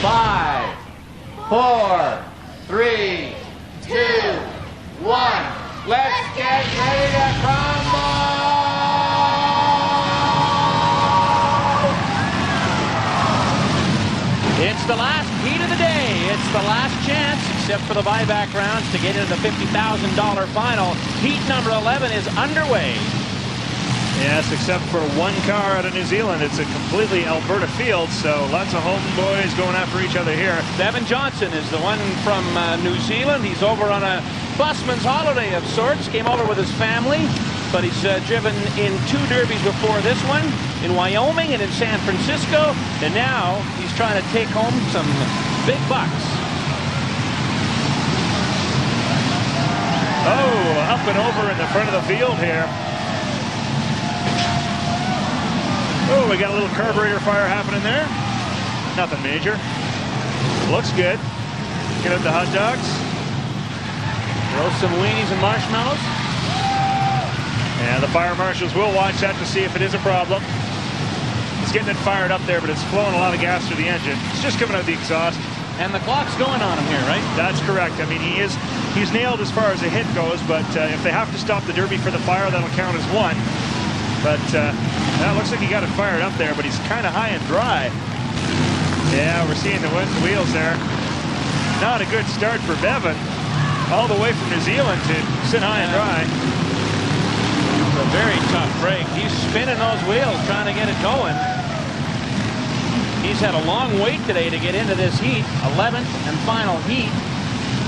5, 4, 3, 2, 1. Let's get ready to crumble! It's the last heat of the day. It's the last chance, except for the buyback rounds, to get into the $50,000 final. Heat number 11 is underway. Yes, except for one car out of New Zealand. It's a completely Alberta field, so lots of homeboys going after each other here. Devin Johnson is the one from New Zealand. He's over on a busman's holiday of sorts. Came over with his family, but he's driven in 2 derbies before this one, in Wyoming and in San Francisco, and now he's trying to take home some big bucks. Oh, up and over in the front of the field here. Oh, we got a little carburetor fire happening there. Nothing major. Looks good. Get out the hot dogs. Roast some weenies and marshmallows. And the fire marshals will watch that to see if it is a problem. It's getting it fired up there, but it's flowing a lot of gas through the engine. It's just coming out the exhaust. And the clock's going on him here, right? That's correct. I mean, he's nailed as far as a hit goes, but if they have to stop the derby for the fire, that'll count as 1. But that looks like he got it fired up there, but he's kind of high and dry. Yeah, we're seeing the wheels there. Not a good start for Bevan. All the way from New Zealand to sit high and dry. It's a very tough break. He's spinning those wheels, trying to get it going. He's had a long wait today to get into this heat, 11th and final heat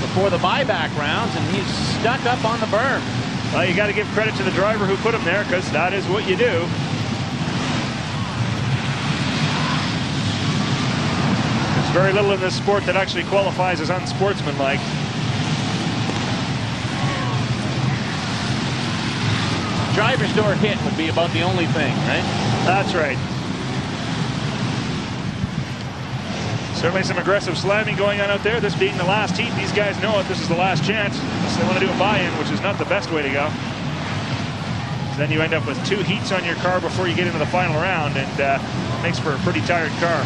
before the buyback rounds, and he's stuck up on the berm. Well, you got to give credit to the driver who put him there, because that is what you do. There's very little in this sport that actually qualifies as unsportsmanlike. Driver's door hit would be about the only thing, right? That's right. Certainly some aggressive slamming going on out there. This being the last heat, these guys know it. This is the last chance. So they want to do a buy-in, which is not the best way to go. So then you end up with 2 heats on your car before you get into the final round, and makes for a pretty tired car.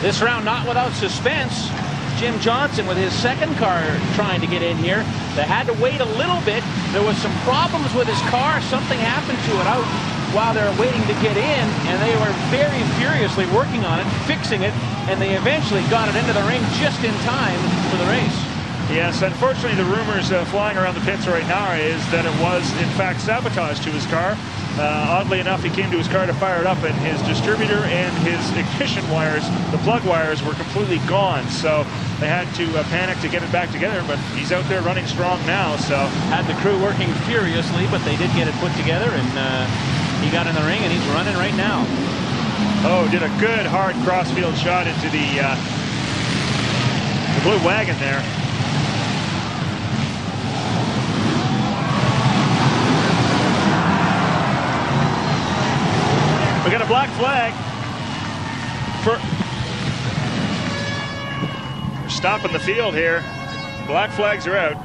This round not without suspense. Jim Johnson with his second car trying to get in here. They had to wait a little bit. There was some problems with his car. Something happened to it out while they were waiting to get in, and they were very furiously working on it, fixing it, and they eventually got it into the ring just in time for the race. Yes, unfortunately the rumors flying around the pits right now is that it was in fact sabotage to his car. Oddly enough, he came to his car to fire it up, and his distributor and his ignition wires, the plug wires, were completely gone. So they had to panic to get it back together, but he's out there running strong now. So had the crew working furiously, but they did get it put together, and he got in the ring, and he's running right now. Oh, did a good hard crossfield shot into the blue wagon there. We got a black flag for stopping the field here. Black flags are out.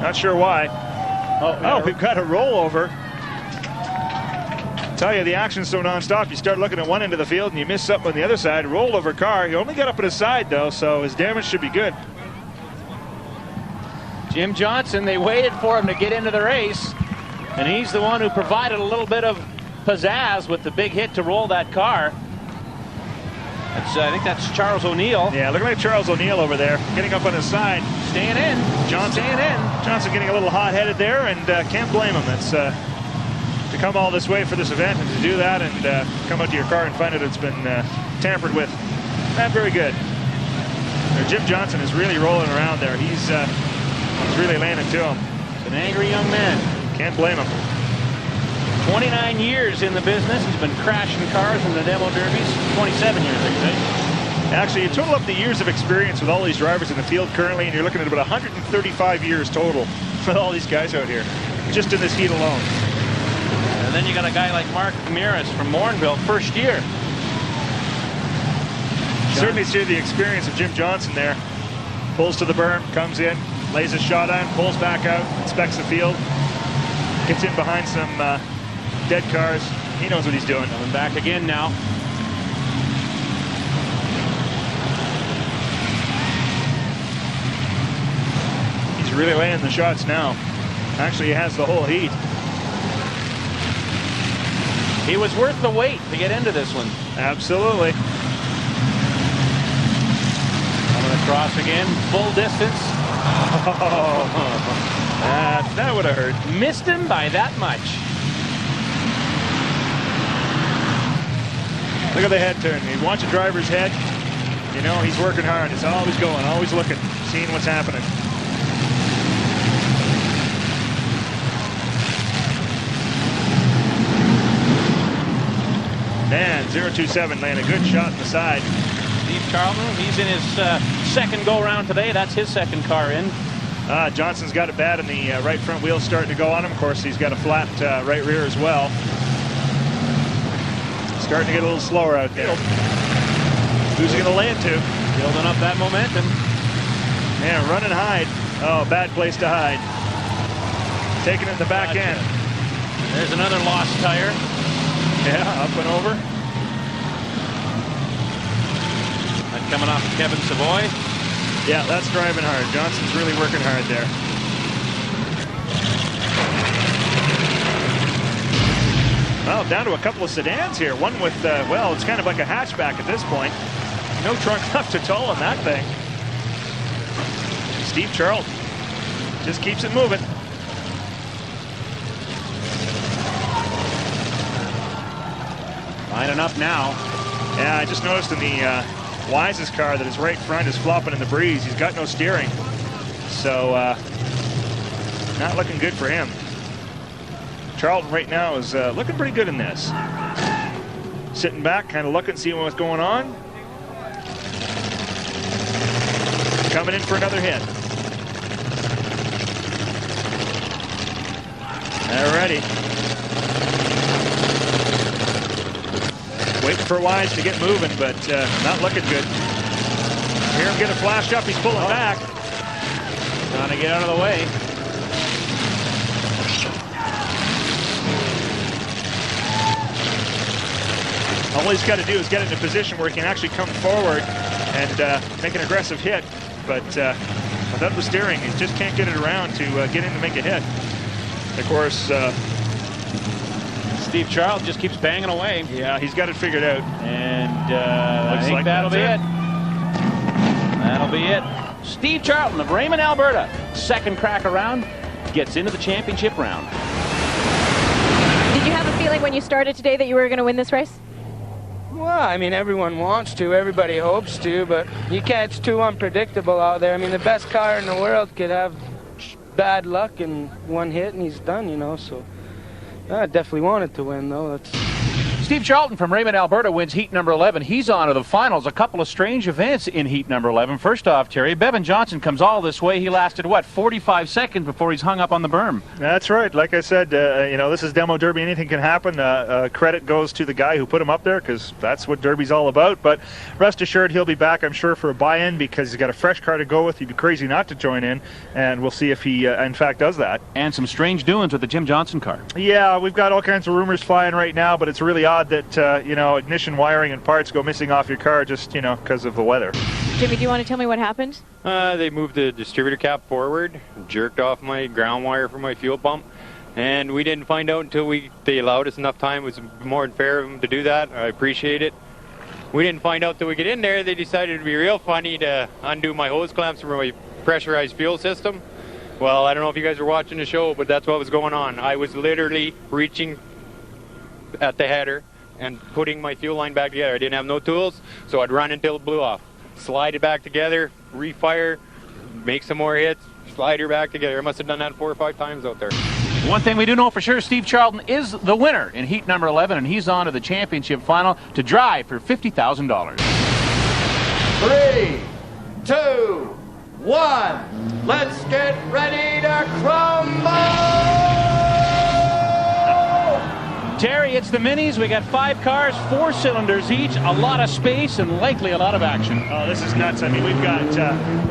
Not sure why. Oh, we've got a rollover. Tell you, the action's so nonstop. You start looking at one end of the field and you miss something on the other side. Rollover car. He only got up at his side though, so his damage should be good. Jim Johnson, they waited for him to get into the race, and he's the one who provided a little bit of pizzazz with the big hit to roll that car. I think that's Charles O'Neill. Yeah, looking like Charles O'Neill over there, getting up on his side. Staying in. Johnson staying in. Johnson getting a little hot-headed there, and can't blame him. It's to come all this way for this event and to do that and come out to your car and find out it's been tampered with. Not very good. Jim Johnson is really rolling around there. He's really landing to him. He's an angry young man. Can't blame him. 29 years in the business. He's been crashing cars in the demo derbies. 27 years, I think. Actually, you total up the years of experience with all these drivers in the field currently, and you're looking at about 135 years total with all these guys out here, just in this heat alone. And then you got a guy like Mark Ramirez from Morinville, first year. Certainly see the experience of Jim Johnson there. Pulls to the berm, comes in, lays a shot on, pulls back out, inspects the field, gets in behind some dead cars. He knows what he's doing. Coming back again now. really laying the shots now. Actually, he has the whole heat. He was worth the wait to get into this one. Absolutely. Coming across again, full distance. Oh, that would have hurt. Missed him by that much. Look at the head turn. You watch a driver's head, you know he's working hard. He's always going, always looking, seeing what's happening. Man, 027 laying a good shot in the side. Steve Charlton, he's in his second go-round today. That's his second car in. Johnson's got it bad, and the right front wheel's starting to go on him. Of course, he's got a flat right rear as well. Starting to get a little slower out there. Who's he going to lay it to? Building up that momentum. Man, run and hide. Oh, bad place to hide. Taking it in the back end. There's another lost tire. Yeah, up and over. That coming off Kevin Savoy. Yeah, that's driving hard. Johnson's really working hard there. Well, down to a couple of sedans here. One with, well, it's kind of like a hatchback at this point. No trunk left to tow on that thing. Steve Charlton just keeps it moving. Lining up now. Yeah, I just noticed in the Wise's car that his right front is flopping in the breeze. He's got no steering. So, not looking good for him. Charlton right now is looking pretty good in this. Sitting back, kind of looking, seeing what's going on. Coming in for another hit. They're ready. Waiting for Wise to get moving, but not looking good. Hear him get a flash up. He's pulling back. Trying to get out of the way. All he's got to do is get into a position where he can actually come forward and make an aggressive hit. But without the steering, he just can't get it around to get in to make a hit. Of course, Steve Charlton just keeps banging away. Yeah, he's got it figured out. And I think that'll be it. That'll be it. Steve Charlton of Raymond, Alberta, second crack around, gets into the championship round. Did you have a feeling when you started today that you were going to win this race? Well, I mean, everyone wants to, everybody hopes to, but you can't, it's too unpredictable out there. I mean, the best car in the world could have bad luck and one hit and he's done, you know, so I definitely wanted to win, though. Steve Charlton from Raymond, Alberta wins heat number 11. He's on to the finals. A couple of strange events in heat number 11. First off, Terry, Bevan Johnson comes all this way. He lasted, what, 45 seconds before he's hung up on the berm. That's right. Like I said, you know, this is Demo Derby. Anything can happen. Credit goes to the guy who put him up there because that's what Derby's all about. But rest assured, he'll be back, I'm sure, for a buy-in because he's got a fresh car to go with. He'd be crazy not to join in, and we'll see if he, in fact, does that. And some strange doings with the Jim Johnson car. Yeah, we've got all kinds of rumors flying right now, but it's really odd that, you know, ignition wiring and parts go missing off your car just, you know, because of the weather. Jimmy, do you want to tell me what happened? They moved the distributor cap forward, jerked off my ground wire for my fuel pump, and we didn't find out until they allowed us enough time. It was more than fair of them to do that. I appreciate it. We didn't find out till we get in there. They decided it'd be real funny to undo my hose clamps from my pressurized fuel system. Well, I don't know if you guys were watching the show, but that's what was going on. I was literally reaching at the header and putting my fuel line back together. I didn't have no tools, so I'd run until it blew off. Slide it back together, refire, make some more hits, slide her back together. I must have done that 4 or 5 times out there. One thing we do know for sure, Steve Charlton is the winner in heat number 11, and he's on to the championship final to drive for $50,000. 3, 2, 1. Let's get ready to crumble! Terry, it's the minis. We got 5 cars, 4 cylinders each, a lot of space, and likely a lot of action. Oh, this is nuts. I mean, we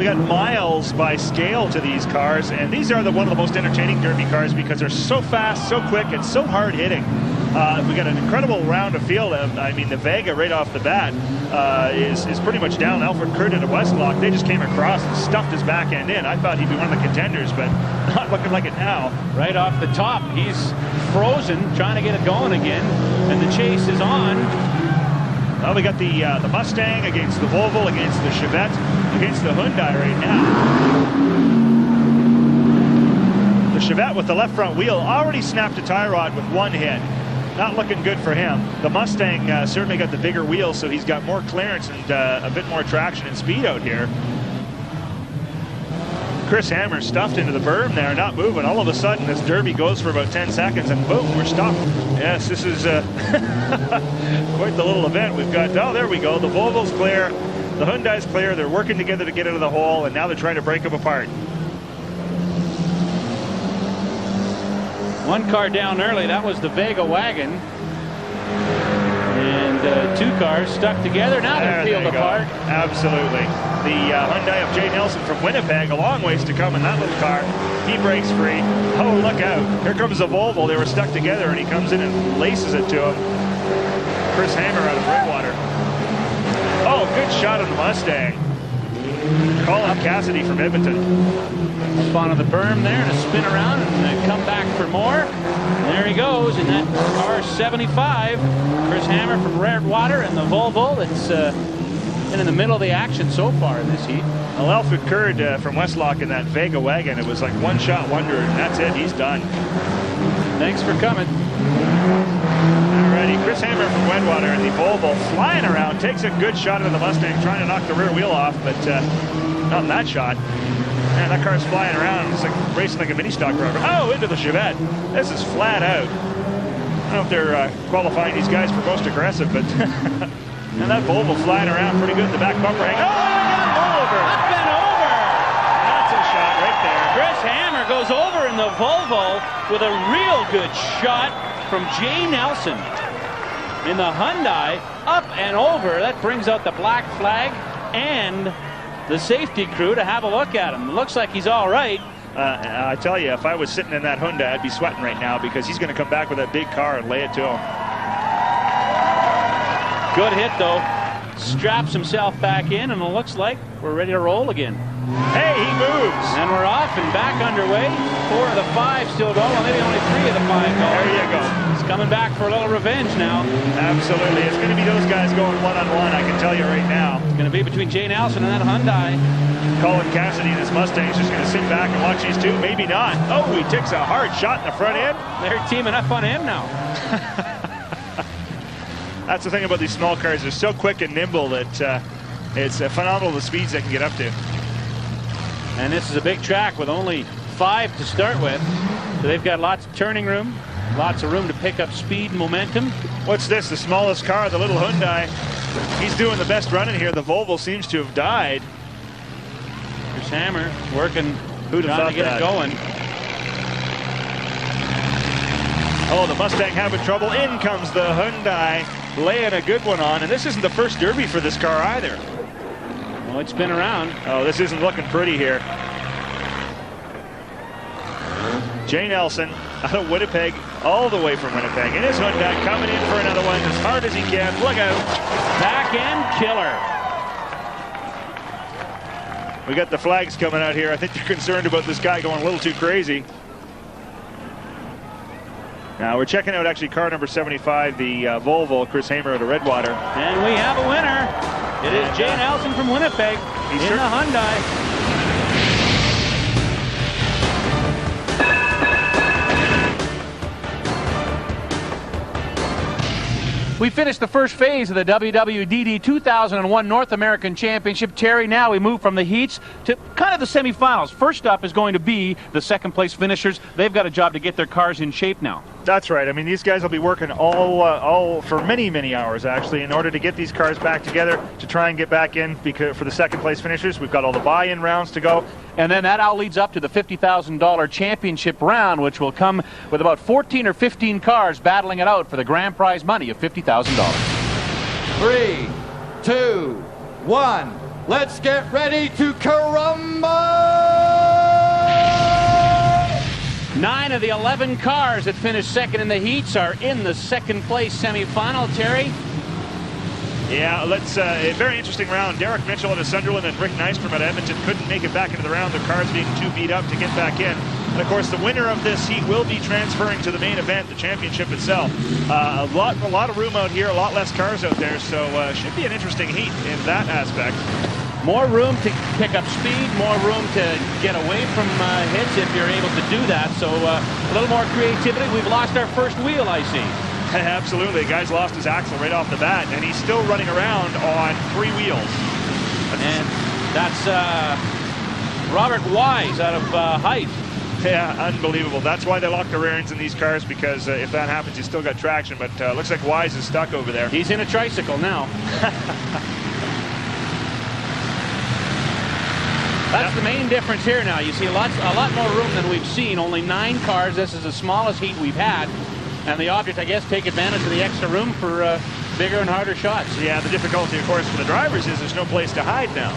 got miles by scale to these cars, and these are one of the most entertaining Derby cars because they're so fast, so quick, and so hard hitting. We got an incredible round of field. I mean, the Vega right off the bat is pretty much down. Alfred Kurt at Westlock, they just came across and stuffed his back end in. I thought he'd be one of the contenders, but not looking like it now. Right off the top, he's frozen, trying to get it going again, and the chase is on. Well, we got the Mustang against the Volvo, against the Chevette, against the Hyundai right now. The Chevette with the left front wheel already snapped a tie rod with one hit. Not looking good for him. The Mustang certainly got the bigger wheels, so he's got more clearance and a bit more traction and speed out here. Chris Hammer stuffed into the berm there, not moving. All of a sudden, this derby goes for about 10 seconds, and boom, we're stopped. Yes, this is quite the little event. We've got, oh, there we go. The Volvo's clear. The Hyundai's clear. They're working together to get into the hole, and now they're trying to break them apart. One car down early, that was the Vega wagon. And two cars stuck together, now they're peeled apart. Absolutely. The Hyundai of Jay Nelson from Winnipeg, a long ways to come in that little car. He breaks free. Oh, look out. Here comes the Volvo. They were stuck together, and he comes in and laces it to him. Chris Hammer out of Widewater. Oh, good shot of the Mustang. Colin Cassidy from Edmonton. Up onto the berm there to spin around and come back for more. There he goes in that car 75. Chris Hammer from Widewater and the Volvo that's been in the middle of the action so far in this heat. Well, Alfred Kurd from Westlock in that Vega wagon, it was like one shot wonder, and that's it. He's done. Thanks for coming. Alrighty, Chris Hammer from Widewater and the Volvo flying around, takes a good shot of the Mustang, trying to knock the rear wheel off, but not in that shot. Man, that car's flying around. It's like racing like a mini stock driver. Oh, into the Chevette. This is flat out. I don't know if they're qualifying these guys for most aggressive, but and that Volvo flying around pretty good. The back bumper hang. Oh, over. Up and over. That's a shot right there. Chris Hammer goes over in the Volvo with a real good shot from Jay Nelson. In the Hyundai, up and over. That brings out the black flag and the safety crew to have a look at him. Looks like he's all right. I tell you, if I was sitting in that Hyundai, I'd be sweating right now because he's going to come back with that big car and lay it to him. Good hit, though. Straps himself back in, and it looks like we're ready to roll again. Hey, he moves. And we're off and back underway. 4 of the 5 still going. Well, maybe only 3 of the 5 going. There you go. He's coming back for a little revenge now. Absolutely. It's going to be those guys going one-on-one, I can tell you right now. It's going to be between Jay Nelson and that Hyundai. Colin Cassidy and his Mustang is just going to sit back and watch these two. Maybe not. Oh, he takes a hard shot in the front end. They're teaming up on him now. That's the thing about these small cars. They're so quick and nimble that it's phenomenal the speeds they can get up to. And this is a big track with only 5 to start with. So they've got lots of turning room, lots of room to pick up speed and momentum. What's this? The smallest car, the little Hyundai. He's doing the best running here. The Volvo seems to have died. Chris Hammer working, Who'd have trying to get thought it going. Oh, the Mustang having trouble. In comes the Hyundai, laying a good one on. And this isn't the first derby for this car either. Well, it's been around. Oh, this isn't looking pretty here. Jay Nelson out of Winnipeg, all the way from Winnipeg. And his Hyundai coming in for another one as hard as he can. Look out. Back end killer. We got the flags coming out here. I think they're concerned about this guy going a little too crazy. Now we're checking out actually car number 75, the Volvo, Chris Hammer out of Redwater. And we have a winner. It is Jay Nelson from Winnipeg in the Hyundai. We finished the first phase of the WWDD 2001 North American Championship. Terry, now we move from the heats to kind of the semifinals. First up is going to be the second place finishers. They've got a job to get their cars in shape now. That's right. I mean, these guys will be working all for many hours, actually, in order to get these cars back together to try and get back in because for the second place finishers. We've got all the buy-in rounds to go. And then that all leads up to the $50,000 championship round, which will come with about 14 or 15 cars battling it out for the grand prize money of $50,000. 3, 2, 1. Let's get ready to caramba! 9 of the 11 cars that finished second in the heats are in the second place semifinal. Terry? Yeah, a very interesting round. Derek Mitchell out of Sunderland and Rick Nystrom at Edmonton couldn't make it back into the round, their cars being too beat up to get back in. And of course, the winner of this heat will be transferring to the main event, the championship itself. A lot of room out here, a lot less cars out there, so should be an interesting heat in that aspect. More room to pick up speed, more room to get away from hits if you're able to do that. So a little more creativity. We've lost our first wheel, I see. Absolutely. The guy's lost his axle right off the bat, and he's still running around on 3 wheels. And that's Robert Wise out of Hythe. Yeah, unbelievable. That's why they lock the rear ends in these cars, because if that happens, you still got traction. But looks like Wise is stuck over there. He's in a tricycle now. That's the main difference here now. You see a lot more room than we've seen. Only 9 cars. This is the smallest heat we've had. And the object, I guess, take advantage of the extra room for bigger and harder shots. Yeah, the difficulty, of course, for the drivers is there's no place to hide now.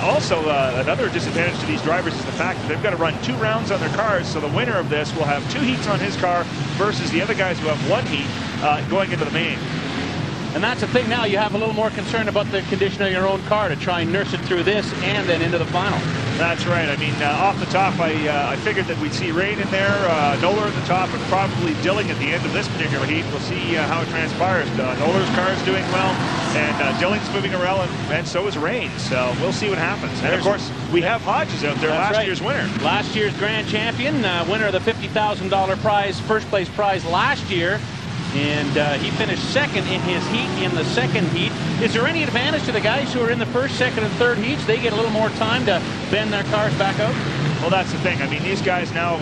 Also, another disadvantage to these drivers is the fact that they've got to run 2 rounds on their cars, so the winner of this will have 2 heats on his car versus the other guys who have 1 heat going into the main. And that's the thing now, you have a little more concern about the condition of your own car to try and nurse it through this and then into the final. That's right. I mean, off the top, I figured that we'd see Rain in there, Noller at the top, and probably Dilling at the end of this particular heat. We'll see how it transpires. Noller's car is doing well, and Dilling's moving around, and so is Rain. So we'll see what happens. And of course, we have Hodges out there, last year's winner. Last year's grand champion, winner of the $50,000 prize, first place prize last year. And he finished second in his heat in the second heat. Is there any advantage to the guys who are in the first, second, and third heats? They get a little more time to bend their cars back out? Well, that's the thing. I mean, these guys now,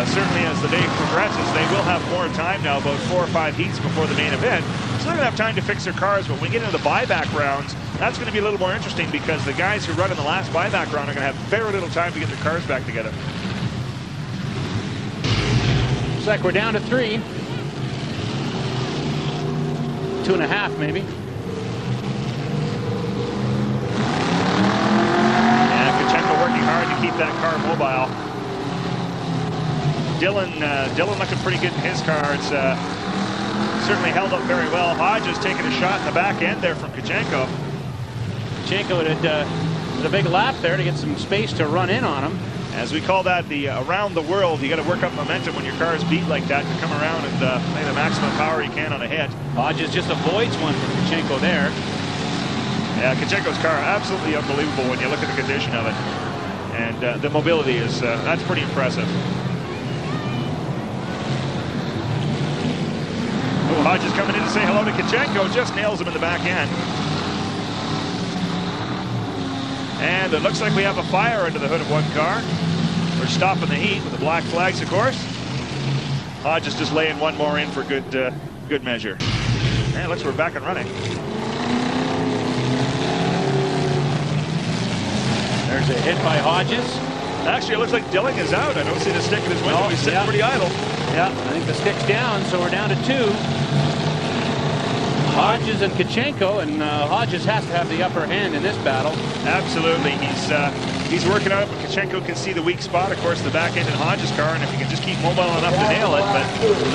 certainly as the day progresses, they will have more time now, about 4 or 5 heats before the main event. So they're going to have time to fix their cars. But when we get into the buyback rounds, that's going to be a little more interesting, because the guys who run in the last buyback round are going to have very little time to get their cars back together. Looks like we're down to 3. 2.5 maybe. And Kachenko working hard to keep that car mobile. Dylan looking pretty good in his car. It's certainly held up very well. Hodges taking a shot in the back end there from Kachenko. Kachenko did a big lap there to get some space to run in on him. As we call that, the around the world, you got to work up momentum when your car is beat like that to come around and play the maximum power you can on a hit. Hodges just avoids one from Kachenko there. Yeah, Kachenko's car, absolutely unbelievable when you look at the condition of it. And the mobility is, that's pretty impressive. Oh, Hodges coming in to say hello to Kachenko, just nails him in the back end. And it looks like we have a fire under the hood of one car. We're stopping the heat with the black flags, of course. Hodges just laying one more in for good measure. And it looks like we're back and running. There's a hit by Hodges. Actually, it looks like Dilling is out. I don't see the stick in his window. He's sitting pretty idle. Yeah, I think the stick's down, so we're down to 2. Hodges and Kachenko, and Hodges has to have the upper hand in this battle. Absolutely. He's working out, but Kachenko can see the weak spot, of course, the back end in Hodges' car, and if he can just keep mobile enough to nail it. But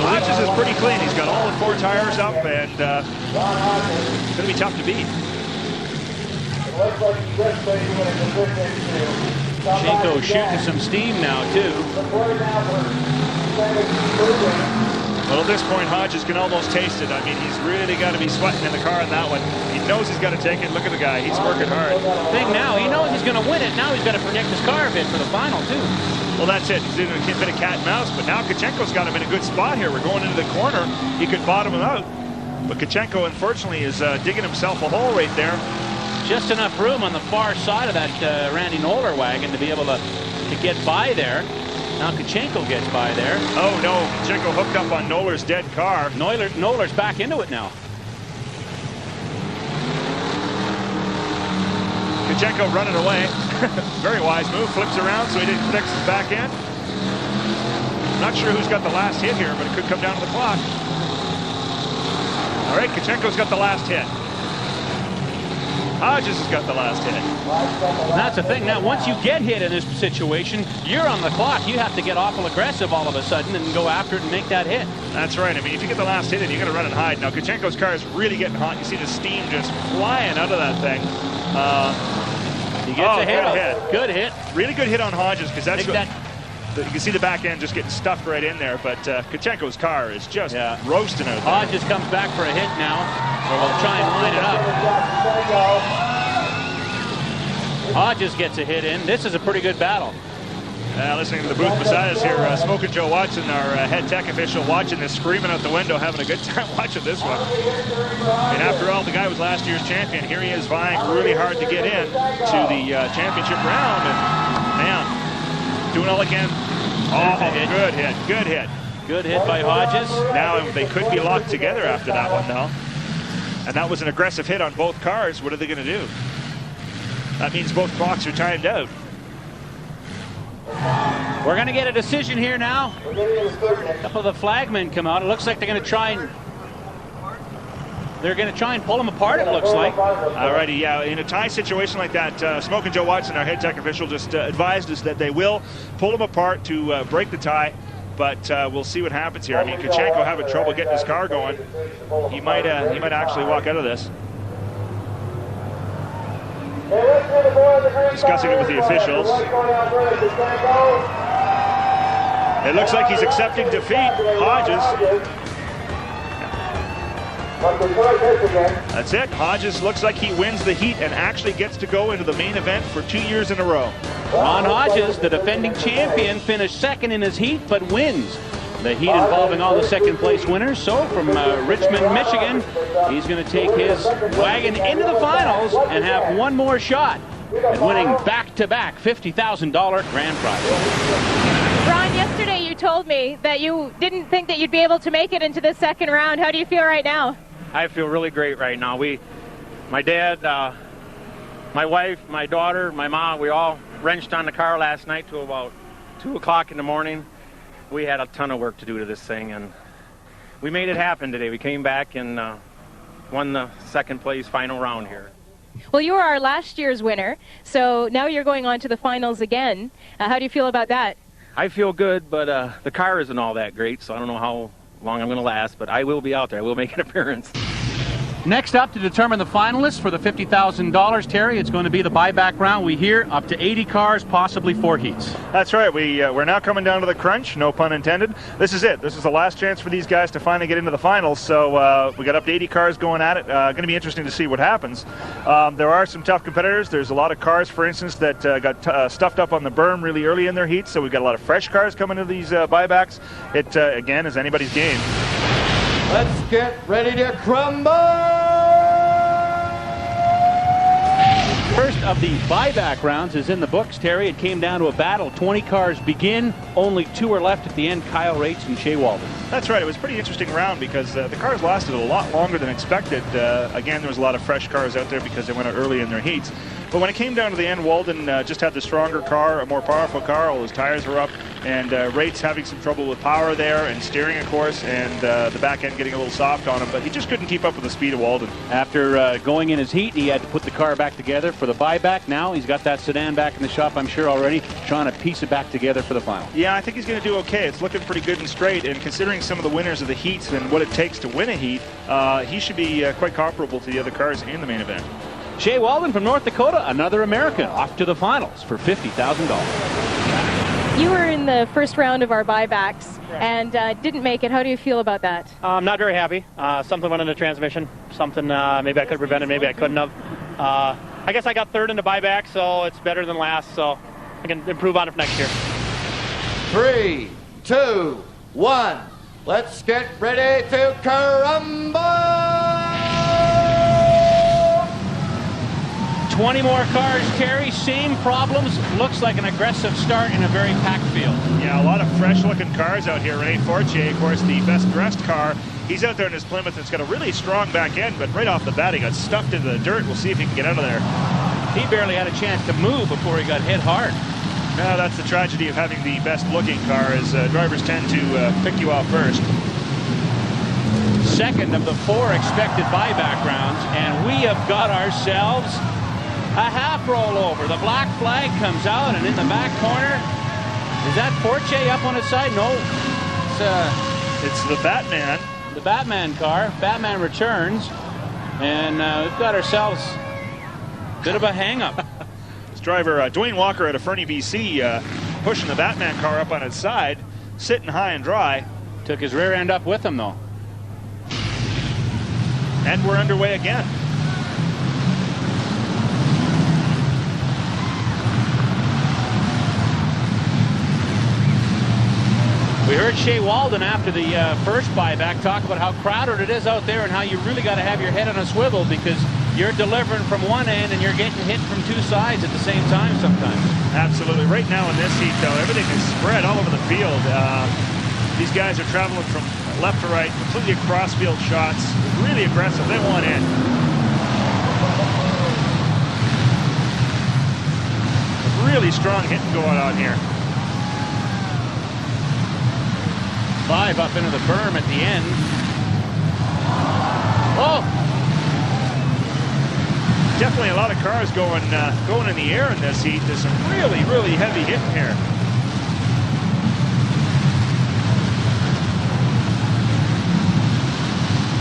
Hodges is pretty clean. He's got all the 4 tires up, and it's going to be tough to beat. Kachenko shooting some steam now, too. Well, at this point, Hodges can almost taste it. I mean, he's really got to be sweating in the car on that one. He knows he's got to take it. Look at the guy. He's working hard. Thing now, he knows he's going to win it. Now he's got to protect his car a bit for the final, too. Well, that's it. He's doing a bit of cat and mouse, but now Kachenko's got him in a good spot here. We're going into the corner. He could bottom him out. But Kachenko, unfortunately, is digging himself a hole right there. Just enough room on the far side of that Randy Noller wagon to be able to get by there. Now Kachenko gets by there. Oh no, Kachenko hooked up on Noller's dead car. Noller's back into it now. Kachenko running away. Very wise move, flips around so he didn't fix his back end. Not sure who's got the last hit here, but it could come down to the clock. All right, Kachenko's got the last hit. Hodges has got the last hit. And that's the thing. Now, once you get hit in this situation, you're on the clock. You have to get awful aggressive all of a sudden and go after it and make that hit. That's right. I mean, if you get the last hit in, you're going to run and hide. Now, Kachenko's car is really getting hot. You see the steam just flying out of that thing. He gets a hit. Good hit. Really good hit on Hodges, because that's what... You can see the back end just getting stuffed right in there, but Kachenko's car is just roasting out there. Hodges comes back for a hit now, or we'll try and line it up. Hodges gets a hit in. This is a pretty good battle. Listening to the booth beside us here, Smokin' Joe Watson, our head tech official, watching this, screaming out the window, having a good time watching this one. And after all, the guy was last year's champion. Here he is vying really hard to get in to the championship round, and man, doing all he can. Oh, good hit, good hit. Good hit by Hodges. Now they could be locked together after that one, though. And that was an aggressive hit on both cars. What are they going to do? That means both clocks are timed out. We're going to get a decision here now. A couple of the flagmen come out. It looks like they're going to try and... They're going to try and pull them apart, it looks like. Alrighty, yeah. In a tie situation like that, Smokin' Joe Watson, our head tech official, just advised us that they will pull them apart to break the tie. But we'll see what happens here. I mean, Kachenko having trouble getting his car going. He might actually walk out of this. Discussing it with the officials. It looks like he's accepting defeat. Hodges. That's it. Hodges looks like he wins the heat and actually gets to go into the main event for 2 years in a row. Ron Hodges, the defending champion, finished second in his heat, but wins the heat involving all the second place winners. So from Richmond, Michigan, he's going to take his wagon into the finals and have one more shot at winning back-to-back $50,000 grand prize. Ron, yesterday you told me that you didn't think that you'd be able to make it into the second round. How do you feel right now? I feel really great right now. My dad, my wife, my daughter, my mom, we all wrenched on the car last night till about 2 o'clock in the morning. We had a ton of work to do to this thing, and we made it happen today. We came back and won the second place final round here. Well, you were our last year's winner, so now you're going on to the finals again. How do you feel about that? I feel good, but the car isn't all that great, so I don't know how long I'm going to last, but I will be out there. I will make an appearance. Next up to determine the finalists for the $50,000, Terry, it's going to be the buyback round. We hear up to 80 cars, possibly 4 heats. That's right. We're now coming down to the crunch, no pun intended. This is it. This is the last chance for these guys to finally get into the finals. So we got up to 80 cars going at it. Going to be interesting to see what happens. There are some tough competitors. There's a lot of cars, for instance, that got stuffed up on the berm really early in their heats. So we've got a lot of fresh cars coming to these buybacks. It, again, is anybody's game. Let's get ready to crumble! First of the buyback rounds is in the books, Terry. It came down to a battle. 20 cars begin. Only 2 are left at the end, Kyle Rates and Shea Walden. That's right. It was a pretty interesting round because the cars lasted a lot longer than expected. Again, there was a lot of fresh cars out there because they went out early in their heats. But when it came down to the end, Walden just had the stronger car, a more powerful car. All his tires were up, and Rates having some trouble with power there and steering, of course, and the back end getting a little soft on him. But he just couldn't keep up with the speed of Walden. After going in his heat, he had to put the car back together for the buyback. Now he's got that sedan back in the shop, I'm sure, already, trying to piece it back together for the final. Yeah, I think he's going to do okay. It's looking pretty good and straight, and considering some of the winners of the heats and what it takes to win a heat, he should be quite comparable to the other cars in the main event. Shea Walden from North Dakota, another American, off to the finals for $50,000. You were in the first round of our buybacks and didn't make it. How do you feel about that? I'm not very happy. Something went in the transmission. Something maybe I could have prevented, maybe I couldn't have. I guess I got third in the buyback, so it's better than last, so I can improve on it for next year. 3, 2, 1. Let's get ready to crumble! 20 more cars, Terry. Same problems. Looks like an aggressive start in a very packed field. Yeah, a lot of fresh-looking cars out here. Rene Fortier, of course, the best-dressed car. He's out there in his Plymouth. It's got a really strong back end, but right off the bat, he got stuffed into the dirt. We'll see if he can get out of there. He barely had a chance to move before he got hit hard. Now, that's the tragedy of having the best-looking car, is drivers tend to pick you off first. second of the 4 expected buyback rounds, and we have got ourselves a half rollover. The black flag comes out, and in the back corner, is that Forche up on his side? No, it's the Batman. The Batman car. Batman returns, and we've got ourselves a bit of a hang-up. This driver, Dwayne Walker out of Fernie, BC, pushing the Batman car up on its side, sitting high and dry. Took his rear end up with him, though. And we're underway again. We heard Shea Walden after the first buyback talk about how crowded it is out there and how you really got to have your head on a swivel because you're delivering from one end and you're getting hit from 2 sides at the same time sometimes. Absolutely. Right now in this heat, though, everything is spread all over the field. These guys are traveling from left to right, completely across field shots, really aggressive. They want in. Really strong hitting going on here. 5 up into the berm at the end. Oh! Definitely a lot of cars going in the air in this heat. There's some really, really heavy hitting here.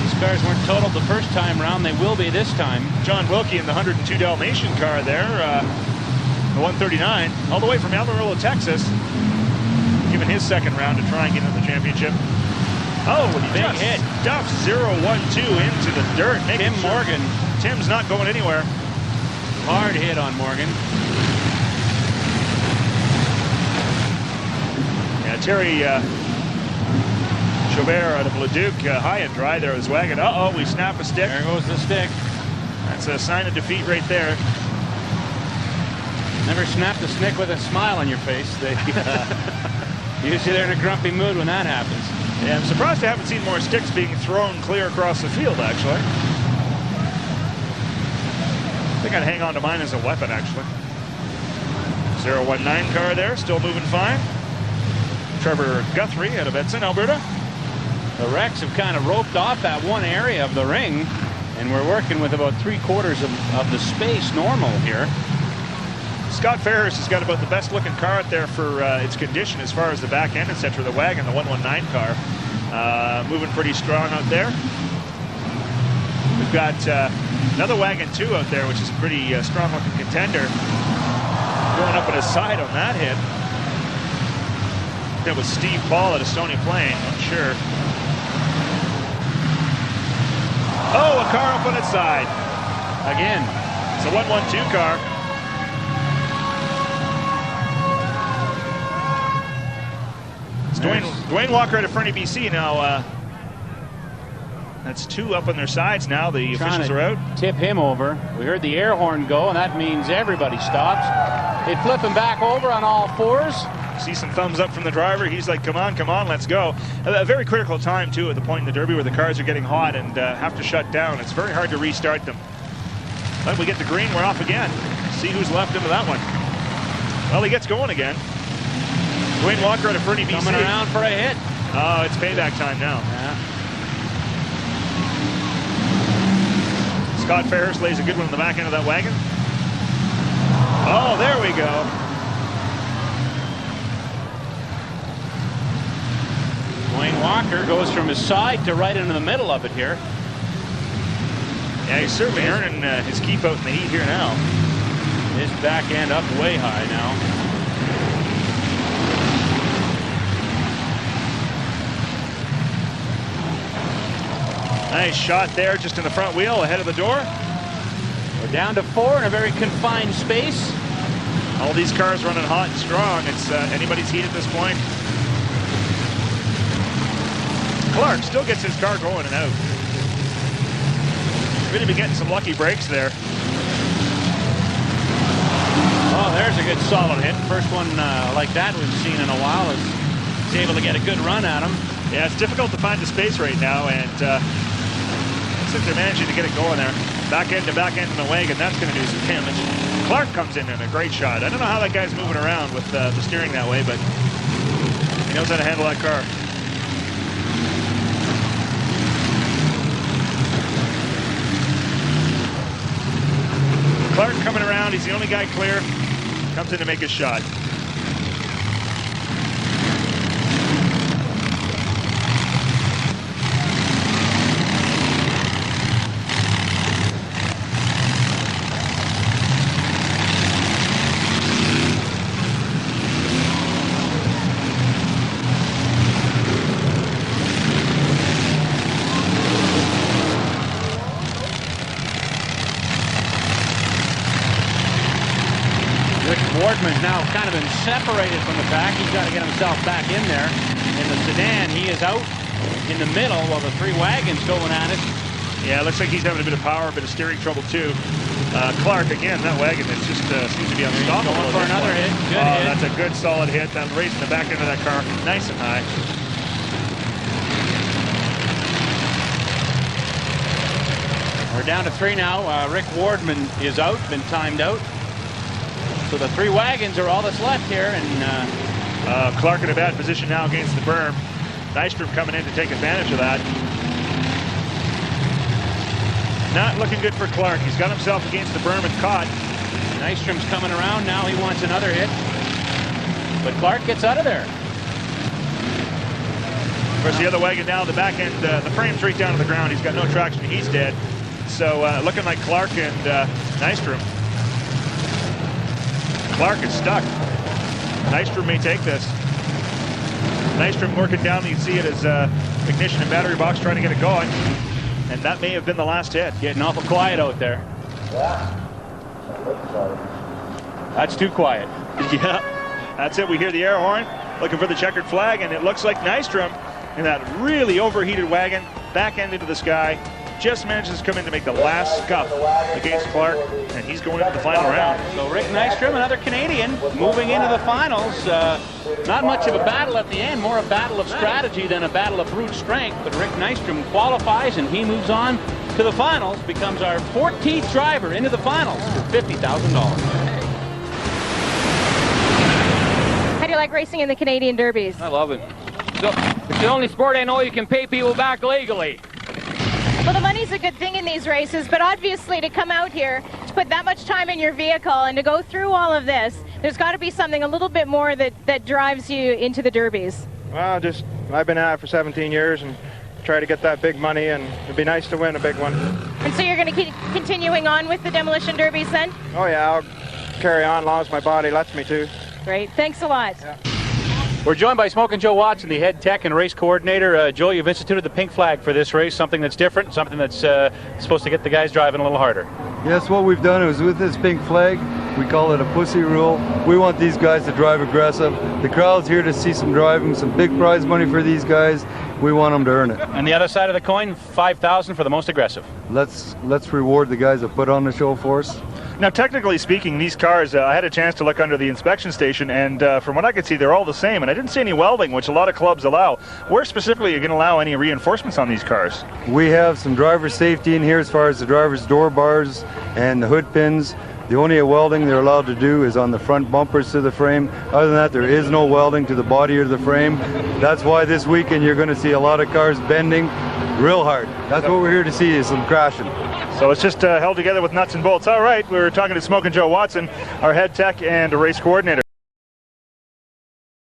These cars weren't totaled the first time around. They will be this time. John Wilkie in the 102 Dalmatian car there, the 139, all the way from Amarillo, Texas. Giving his second round to try and get into the championship. Oh, big hit. Duffs 0-1-2 into the dirt. Tim Morgan. Tim's not going anywhere. Hard hit on Morgan. Yeah, Terry Chaubert out of Leduc, high and dry there, his wagon. Uh-oh, we snap a stick. There goes the stick. That's a sign of defeat right there. Never snapped a stick with a smile on your face. They, usually they're in a grumpy mood when that happens. Yeah, I'm surprised I haven't seen more sticks being thrown clear across the field, actually. I think I'd hang on to mine as a weapon, actually. 019 car there, still moving fine. Trevor Guthrie out of Edson, Alberta. The wrecks have kind of roped off that one area of the ring, and we're working with about 3/4 of the space normal here. Scott Ferris has got about the best looking car out there for its condition as far as the back end, etc. The wagon, the 119 car, moving pretty strong out there. We've got another wagon too out there, which is a pretty strong looking contender. Going up on his side on that hit. That was Steve Paul at a Stony Plain, not sure. Oh, a car up on its side. Again, it's a 112 car. Dwayne Walker out of Fernie, BC now. That's 2 up on their sides now. The officials are out. Tip him over. We heard the air horn go, and that means everybody stops. They flip him back over on all 4s. See some thumbs up from the driver. He's like, come on, let's go. A very critical time, too, at the point in the Derby where the cars are getting hot and have to shut down. It's very hard to restart them. But we get the green, we're off again. See who's left into that one. Well, he gets going again. Dwayne Walker out of Fernie, BC. Coming around for a hit. Oh, it's payback time now. Yeah. Scott Ferris lays a good one in the back end of that wagon. Oh, there we go. Dwayne Walker goes from his side to right into the middle of it here. Yeah, he's certainly earning his keep out in the heat here now. His back end up way high now. Nice shot there, just in the front wheel, ahead of the door. We're down to 4 in a very confined space. All these cars running hot and strong. It's anybody's heat at this point. Clark still gets his car going and out. Really been getting some lucky breaks there. Oh, there's a good solid hit. First one like that we've seen in a while. Is able to get a good run at him. Yeah, it's difficult to find the space right now, and looks like they're managing to get it going there. Back end to back end in the wagon, that's going to do some damage. Clark comes in a great shot. I don't know how that guy's moving around with the steering that way, but he knows how to handle that car. Clark coming around. He's the only guy clear. Comes in to make his shot. Wardman's now kind of been separated from the pack. He's got to get himself back in there. In the sedan, he is out in the middle while the three wagons going at it. Yeah, it looks like he's having a bit of power, a bit of steering trouble too. Clark, again, that wagon that just seems to be unstoppable. Going for another hit. Good hit. That's a good solid hit. That raising the back end of that car nice and high. We're down to 3 now. Rick Wardman is out, been timed out. So the three wagons are all that's left here, and Clark in a bad position now against the berm. Nystrom coming in to take advantage of that. Not looking good for Clark. He's got himself against the berm and caught. Nystrom's coming around now. He wants another hit, but Clark gets out of there. Of course, the other wagon now, the back end, the frame's right down to the ground. He's got no traction. He's dead. So looking like Clark and Nystrom. Clark is stuck. Nystrom may take this. Nystrom working down. You can see it as ignition and battery box trying to get it going. And that may have been the last hit. Getting awful quiet out there. That's too quiet. Yeah, that's it. We hear the air horn, looking for the checkered flag, and it looks like Nystrom in that really overheated wagon, back end into the sky, just manages to come in to make the last scuff against Clark, and he's going into the final round. So Rick Nystrom, another Canadian, moving into the finals. Not much of a battle at the end, more a battle of strategy than a battle of brute strength, but Rick Nystrom qualifies and he moves on to the finals, becomes our 14th driver into the finals for $50,000. How do you like racing in the Canadian Derbies? I love it. So, it's the only sport I know you can pay people back legally. Well, the money's a good thing in these races, but obviously to come out here, to put that much time in your vehicle and to go through all of this, there's got to be something a little bit more that drives you into the Derbies. Well, I've been at it for 17 years and try to get that big money, and it'd be nice to win a big one. And so you're going to keep continuing on with the Demolition Derbies then? Oh yeah, I'll carry on as long as my body lets me to. Great, thanks a lot. Yeah. We're joined by Smokin' Joe Watson, the head tech and race coordinator. Joe, you've instituted the pink flag for this race, something that's different, something that's supposed to get the guys driving a little harder. Yes, what we've done is with this pink flag, we call it a pussy rule. We want these guys to drive aggressive. The crowd's here to see some driving, some big prize money for these guys. We want them to earn it. And the other side of the coin, $5,000 for the most aggressive. Let's reward the guys that put on the show for us. Now, technically speaking, these cars, I had a chance to look under the inspection station, and from what I could see, they're all the same, and I didn't see any welding, which a lot of clubs allow. Where specifically are you going to allow any reinforcements on these cars? We have some driver safety in here as far as the driver's door bars and the hood pins. The only welding they're allowed to do is on the front bumpers to the frame. Other than that, there is no welding to the body or the frame. That's why this weekend you're going to see a lot of cars bending real hard. That's what we're here to see, is some crashing. So it's just held together with nuts and bolts. All right, we were talking to Smokin' Joe Watson, our head tech and race coordinator.